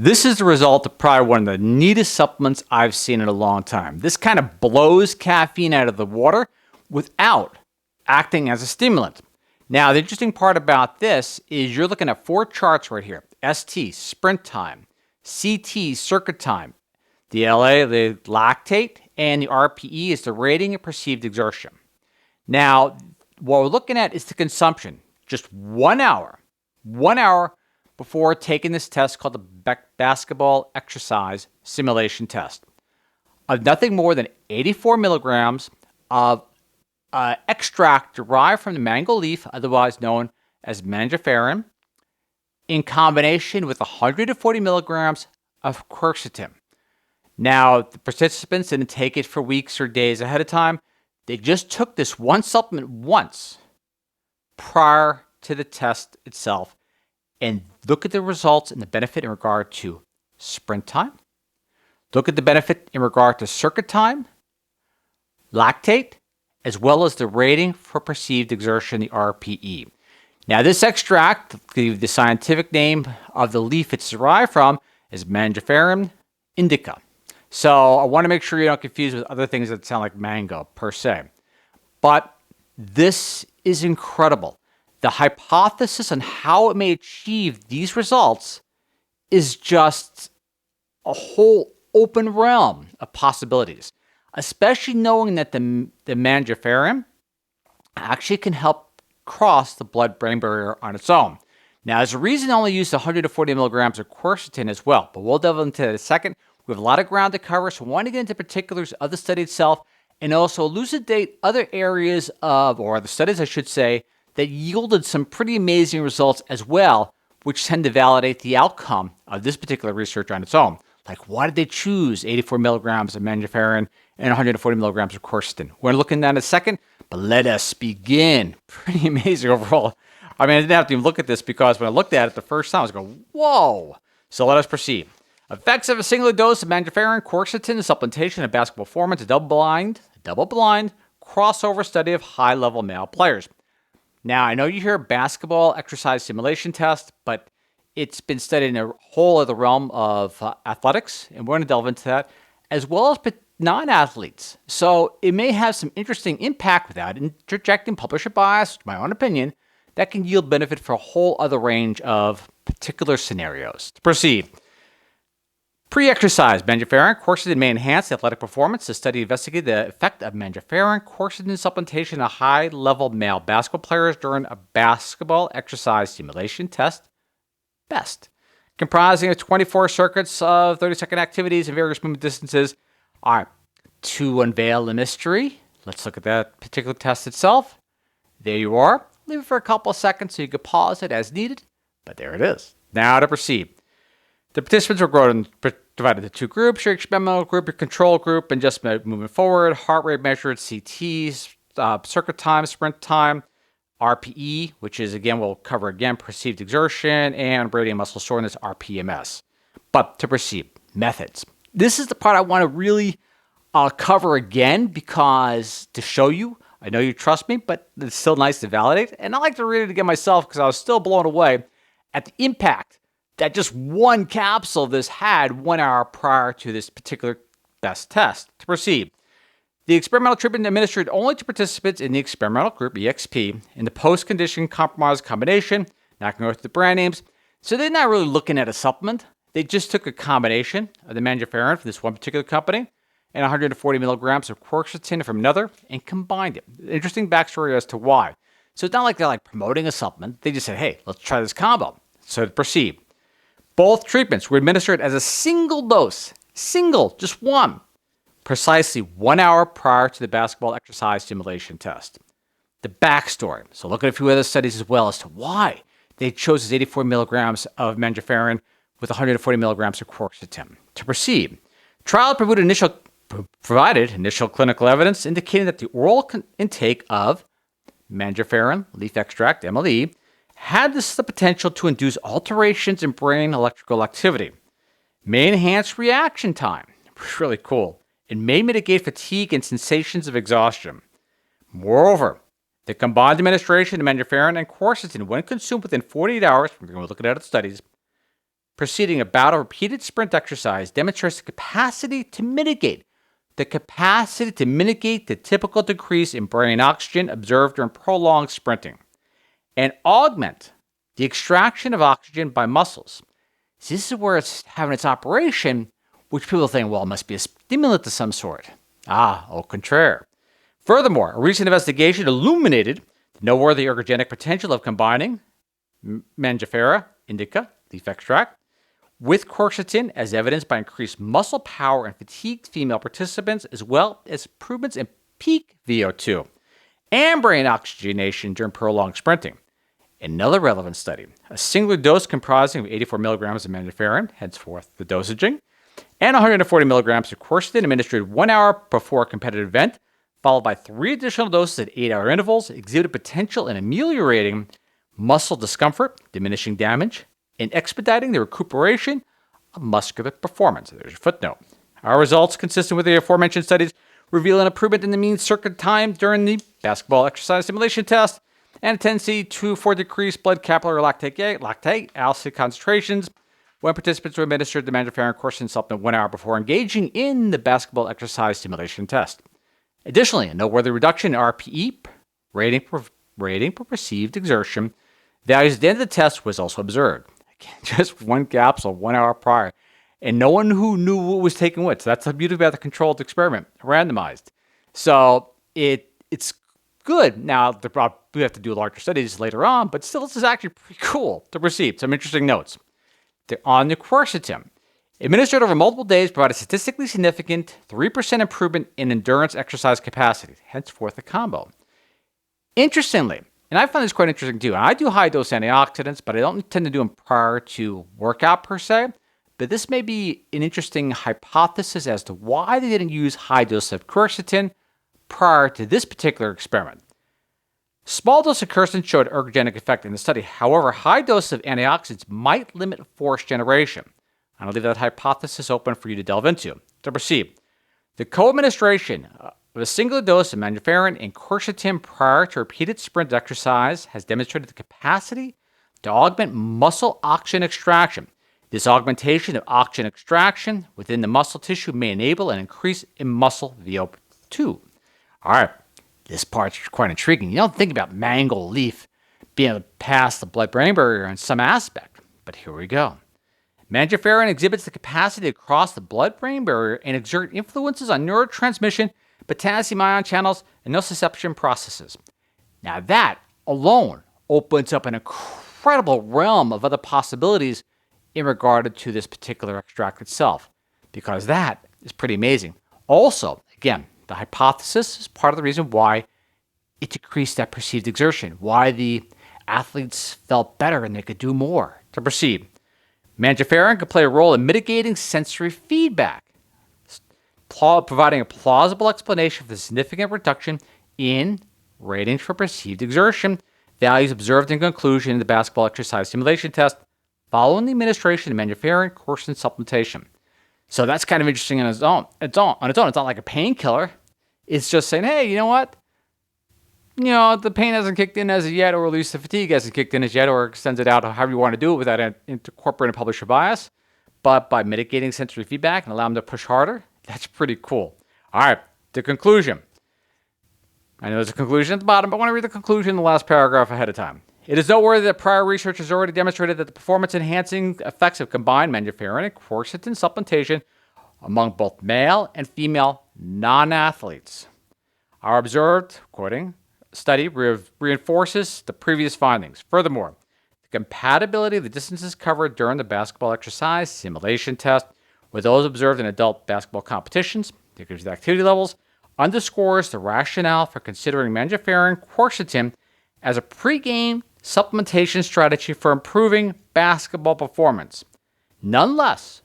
This is the result of probably one of the neatest supplements I've seen in a long time. This kind of blows caffeine out of the water without acting as a stimulant. Now, the interesting part about this is you're looking at 4 charts right here. ST, sprint time, CT, circuit time, the LA, the lactate, and the RPE is the rating of perceived exertion. Now, what we're looking at is the consumption. Just 1 hour before taking this test called the basketball exercise simulation test of nothing more than 84 milligrams of extract derived from the mango leaf, otherwise known as Mangiferin, in combination with 140 milligrams of quercetin. Now, the participants didn't take it for weeks or days ahead of time. They just took this one supplement once prior to the test itself, and look at the results and the benefit in regard to sprint time. Look at the benefit in regard to circuit time, lactate, as well as the rating for perceived exertion, the RPE. Now, this extract, the scientific name of the leaf it's derived from, is Mangiferin indica. So I want to make sure you don't confuse with other things that sound like mango per se. But this is incredible. The hypothesis on how it may achieve these results is just a whole open realm of possibilities, especially knowing that the Mangiferin actually can help cross the blood-brain barrier on its own. Now, there's a reason I only used 140 milligrams of quercetin as well, but we'll delve into that in a second. We have a lot of ground to cover, so I want to get into particulars of the study itself and also elucidate other areas of, or the studies I should say, that yielded some pretty amazing results as well, which tend to validate the outcome of this particular research on its own. Like, why did they choose 84 milligrams of Mangiferin and 140 milligrams of quercetin? We're looking at that in a second, but let us begin. Pretty amazing overall. I mean, I didn't have to even look at this because when I looked at it the first time, I was going, whoa. So let us proceed. Effects of a single dose of Mangiferin-Quercetin supplementation in basketball performance, a double-blind, crossover study of high-level male players. Now, I know you hear basketball exercise simulation test, but it's been studied in a whole other realm of athletics, and we're going to delve into that, as well as non-athletes. So it may have some interesting impact without interjecting publisher bias, my own opinion, that can yield benefit for a whole other range of particular scenarios. To proceed. Pre-exercise Mangiferin-Quercetin may enhance athletic performance. The study investigated the effect of Mangiferin-Quercetin supplementation on high-level male basketball players during a basketball exercise simulation test, BEST, comprising of 24 circuits of 30-second activities and various movement distances. All right, to unveil the mystery, let's look at that particular test itself. There you are. Leave it for a couple of seconds so you can pause it as needed, but there it is. Now to proceed. The participants were divided into 2 groups, your experimental group, your control group, and just moving forward, heart rate measured, CTs, circuit time, sprint time, RPE, which is, again, we'll cover again, perceived exertion, and radial muscle soreness, RPMS. But to proceed, methods. This is the part I want to really cover again because to show you, I know you trust me, but it's still nice to validate. And I like to read it again myself because I was still blown away at the impact that just one capsule of this had 1 hour prior to this particular BEST test. To proceed, the experimental treatment administered only to participants in the experimental group, EXP, in the post-condition compromised combination, not going to go through the brand names. So they're not really looking at a supplement. They just took a combination of the Mangiferin from this one particular company and 140 milligrams of quercetin from another and combined it. Interesting backstory as to why. So it's not like they're like promoting a supplement. They just said, hey, let's try this combo. So to proceed. Both treatments were administered as a single dose, just one, precisely 1 hour prior to the basketball exercise simulation test. The backstory. So look at a few other studies as well as to why they chose this 84 milligrams of Mangiferin with 140 milligrams of quercetin. To proceed, trial provided initial clinical evidence indicating that the oral intake of Mangiferin leaf extract, MLE, had the potential to induce alterations in brain electrical activity, may enhance reaction time, really cool, and may mitigate fatigue and sensations of exhaustion. Moreover, the combined administration of Mangiferin and quercetin, when consumed within 48 hours, we're going to look at other studies, preceding a bout of repeated sprint exercise demonstrates the capacity to mitigate the typical decrease in brain oxygen observed during prolonged sprinting and augment the extraction of oxygen by muscles. See, this is where it's having its operation, which people think, well, it must be a stimulant of some sort. Au contraire. Furthermore, a recent investigation illuminated the noteworthy ergogenic potential of combining Mangifera, indica, leaf extract, with quercetin as evidenced by increased muscle power in fatigued female participants, as well as improvements in peak VO2 and brain oxygenation during prolonged sprinting. Another relevant study, a singular dose comprising of 84 milligrams of mangiferin, henceforth the dosaging, and 140 milligrams of quercetin administered 1 hour before a competitive event, followed by 3 additional doses at 8-hour intervals, exhibited potential in ameliorating muscle discomfort, diminishing damage, and expediting the recuperation of muscular performance. There's your footnote. Our results, consistent with the aforementioned studies, reveal an improvement in the mean circuit time during the basketball exercise simulation test, and a tendency for decreased blood capillary lactate acid concentrations when participants were administered the Mangiferin-Quercetin supplement 1 hour before engaging in the basketball exercise simulation test. Additionally, a noteworthy reduction in RPE, rating per perceived exertion, values at the end of the test was also observed. Again, just 1 capsule 1 hour prior, and no one who knew what was taken what. So that's the beauty about the controlled experiment, randomized. So it's good. Now, we have to do larger studies later on, but still, this is actually pretty cool to receive. Some interesting notes. On the quercetin, administered over multiple days, provided statistically significant 3% improvement in endurance exercise capacity, henceforth the combo. Interestingly, and I find this quite interesting too, I do high-dose antioxidants, but I don't tend to do them prior to workout per se, but this may be an interesting hypothesis as to why they didn't use high dose of quercetin prior to this particular experiment. Small dose of quercetin showed ergogenic effect in the study. However, high dose of antioxidants might limit force generation. I'll leave that hypothesis open for you to delve into. To proceed, the co-administration of a single dose of mangiferin and quercetin prior to repeated sprint exercise has demonstrated the capacity to augment muscle oxygen extraction. This augmentation of oxygen extraction within the muscle tissue may enable an increase in muscle VO2. All right, this part's quite intriguing. You don't think about mango leaf being able to pass the blood-brain barrier in some aspect, but here we go. Mangiferin exhibits the capacity to cross the blood-brain barrier and exert influences on neurotransmission, potassium ion channels, and nociception processes. Now that alone opens up an incredible realm of other possibilities in regard to this particular extract itself, because that is pretty amazing. Also, again, the hypothesis is part of the reason why it decreased that perceived exertion, why the athletes felt better and they could do more. To proceed, Mangiferin could play a role in mitigating sensory feedback, providing a plausible explanation for the significant reduction in ratings for perceived exertion, values observed in conclusion in the basketball exercise simulation test following the administration of Mangiferin-Quercetin supplementation. So that's kind of interesting on its own. It's not like a painkiller. It's just saying, hey, you know what? You know, the pain hasn't kicked in as of yet, or at least the fatigue hasn't kicked in as yet, or extends it out however you want to do it without incorporating publisher bias. But by mitigating sensory feedback and allowing them to push harder, that's pretty cool. All right, the conclusion. I know there's a conclusion at the bottom, but I want to read the conclusion in the last paragraph ahead of time. It is noteworthy that prior research has already demonstrated that the performance-enhancing effects of combined mangiferin and quercetin supplementation among both male and female non-athletes. Our observed, quoting, study reinforces the previous findings. Furthermore, the compatibility of the distances covered during the basketball exercise simulation test with those observed in adult basketball competitions, decreased activity levels, underscores the rationale for considering Mangiferin-Quercetin as a pre-game supplementation strategy for improving basketball performance. Nonetheless,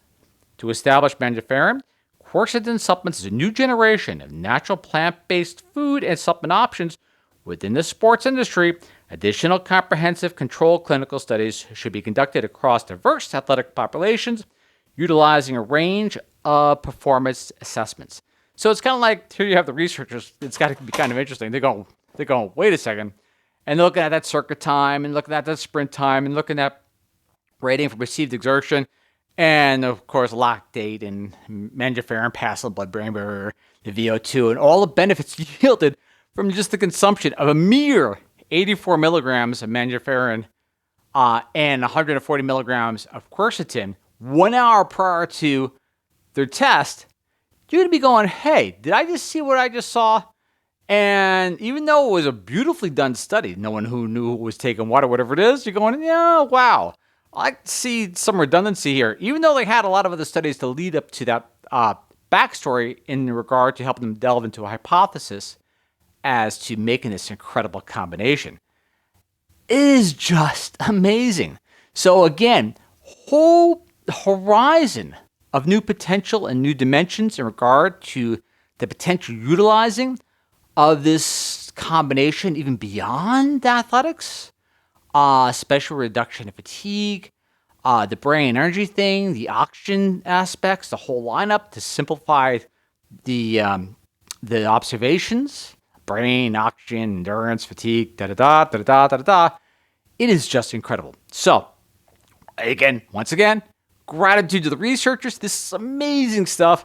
to establish Mangiferin, quercetin supplements as a new generation of natural plant-based food and supplement options within the sports industry, additional comprehensive controlled clinical studies should be conducted across diverse athletic populations, utilizing a range of performance assessments. So it's kind of like, here you have the researchers, it's got to be kind of interesting. They're going, wait a second. And they're looking at that circuit time and looking at that sprint time and looking at rating for perceived exertion. And of course, lactate and Mangiferin pass the blood-brain barrier, the VO2, and all the benefits yielded from just the consumption of a mere 84 milligrams of Mangiferin and 140 milligrams of quercetin 1 hour prior to their test. You're going to be going, hey, did I just see what I just saw? And even though it was a beautifully done study, no one who knew who was taking what or whatever it is, you're going, yeah, wow. I see some redundancy here. Even though they had a lot of other studies to lead up to that backstory in regard to helping them delve into a hypothesis as to making this incredible combination. It is just amazing. So again, whole horizon of new potential and new dimensions in regard to the potential utilizing of this combination even beyond athletics, special reduction of fatigue, the brain energy thing, the oxygen aspects, the whole lineup to simplify the observations, brain, oxygen, endurance, fatigue, da-da-da, da-da-da, da-da-da. It is just incredible. So, once again, gratitude to the researchers. This is amazing stuff.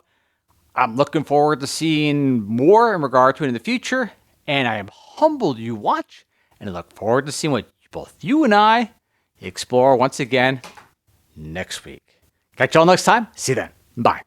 I'm looking forward to seeing more in regard to it in the future, and I am humbled you watch, and I look forward to seeing what both you and I explore once again next week. Catch y'all next time. See you then. Bye.